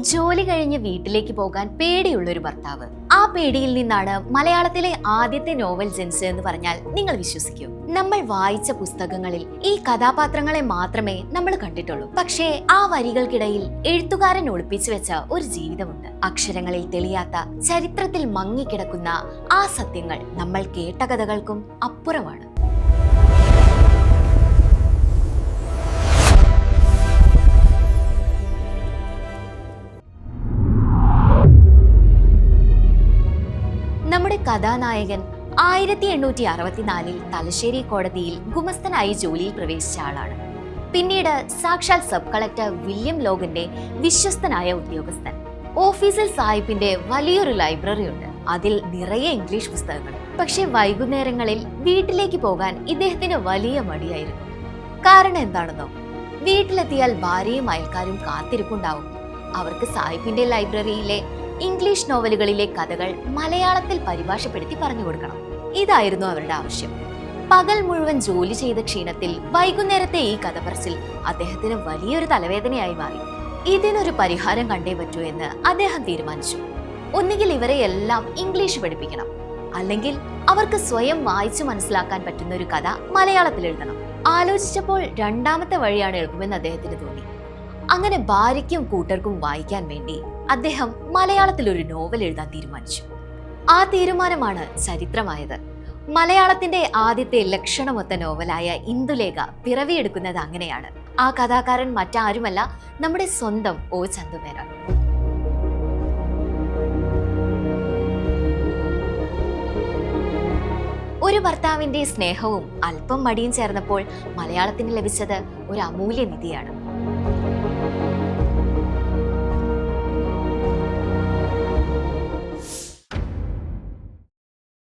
ജോലി കഴിഞ്ഞ് വീട്ടിലേക്ക് പോകാൻ പേടിയുള്ളൊരു ഭർത്താവ്. ആ പേടിയിൽ നിന്നാണ് മലയാളത്തിലെ ആദ്യത്തെ നോവൽ ജനിച്ചതെന്ന് പറഞ്ഞാൽ നിങ്ങൾ വിശ്വസിക്കൂ? നമ്മൾ വായിച്ച പുസ്തകങ്ങളിൽ ഈ കഥാപാത്രങ്ങളെ മാത്രമേ നമ്മൾ കണ്ടിട്ടുള്ളൂ. പക്ഷേ ആ വരികൾക്കിടയിൽ എഴുത്തുകാരൻ ഒളിപ്പിച്ചു വെച്ച ഒരു ജീവിതമുണ്ട്. അക്ഷരങ്ങളിൽ തെളിയാത്ത, ചരിത്രത്തിൽ മങ്ങിക്കിടക്കുന്ന ആ സത്യങ്ങൾ നമ്മൾ കേട്ട കഥകൾക്കും അപ്പുറമാണ്. നമ്മുടെ കഥാനായകൻ 1864 തലശ്ശേരി കോടതിയിൽ ഗുമസ്തനായി ജോലിയിൽ പ്രവേശിച്ച ആളാണ്. പിന്നീട് സാക്ഷാൽ സബ് കളക്ടർ വില്യം ലോഗന്റെ വിശ്വസ്തനായ ഉദ്യോഗസ്ഥൻ. ഓഫീസിൽ സാഹിബിന്റെ വലിയൊരു ലൈബ്രറി ഉണ്ട്. അതിൽ നിറയെ ഇംഗ്ലീഷ് പുസ്തകങ്ങൾ. പക്ഷെ വൈകുന്നേരങ്ങളിൽ വീട്ടിലേക്ക് പോകാൻ ഇദ്ദേഹത്തിന് വലിയ മടിയായിരുന്നു. കാരണം എന്താണെന്നോ? വീട്ടിലെത്തിയാൽ ഭാര്യയും അയൽക്കാരും കാത്തിരിപ്പുണ്ടാവും. അവർക്ക് സാഹിബിന്റെ ലൈബ്രറിയിലെ ഇംഗ്ലീഷ് നോവലുകളിലെ കഥകൾ മലയാളത്തിൽ പരിഭാഷപ്പെടുത്തി പറഞ്ഞു കൊടുക്കണം. ഇതായിരുന്നു അവരുടെ ആവശ്യം. പകൽ മുഴുവൻ ജോലി ചെയ്ത ക്ഷീണത്തിൽ വൈകുന്നേരത്തെ ഈ കഥ പറച്ചിൽ അദ്ദേഹത്തിന് വലിയൊരു തലവേദനയായി മാറി. ഇതിനൊരു പരിഹാരം കണ്ടേ പറ്റൂ എന്ന് അദ്ദേഹം തീരുമാനിച്ചു. ഒന്നുകിൽ ഇവരെ എല്ലാം ഇംഗ്ലീഷ് പഠിപ്പിക്കണം, അല്ലെങ്കിൽ അവർക്ക് സ്വയം വായിച്ചു മനസ്സിലാക്കാൻ പറ്റുന്ന ഒരു കഥ മലയാളത്തിൽ എഴുതണം. ആലോചിച്ചപ്പോൾ രണ്ടാമത്തെ വഴിയാണ് എളുപ്പമെന്ന് അദ്ദേഹത്തിന് തോന്നി. അങ്ങനെ ഭാര്യയ്ക്കും കൂട്ടർക്കും വായിക്കാൻ വേണ്ടി അദ്ദേഹം മലയാളത്തിൽ ഒരു നോവൽ എഴുതാൻ തീരുമാനിച്ചു. ആ തീരുമാനമാണ് ചരിത്രമായത്. മലയാളത്തിന്റെ ആദ്യത്തെ ലക്ഷണമൊത്ത നോവലായ ഇന്ദുലേഖ പിറവിയെടുക്കുന്നത് അങ്ങനെയാണ്. ആ കഥാകാരൻ മറ്റാരുമല്ല, നമ്മുടെ സ്വന്തം ഒ ചന്തുമേനോൻ. ഒരു ഭർത്താവിന്റെ സ്നേഹവും അല്പം മടിയും ചേർന്നപ്പോൾ മലയാളത്തിന് ലഭിച്ചത് ഒരു അമൂല്യ നിധിയാണ്.